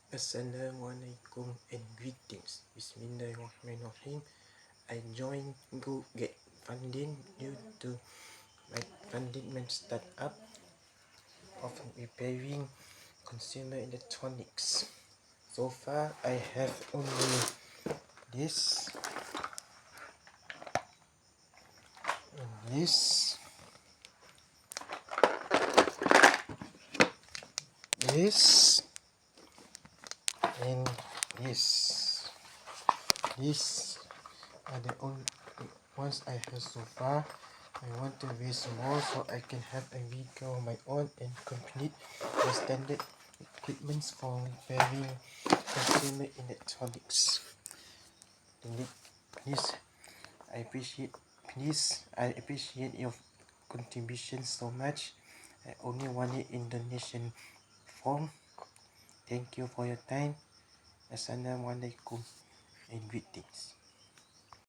Assalamualaikum and greetings. Bismillahirrahmanirrahim. I joined gogetfunding due to my funding startup of repairing consumer electronics. So far, I have only this and this, this, and this. These are the only ones I have so far. I want to raise more so I can have a vehicle of my own and complete the standard equipments for repairing consumer electronics. Please, I appreciate your contribution so much. I only want it in donation form. Thank you for your time. Assalamualaikum and greetings.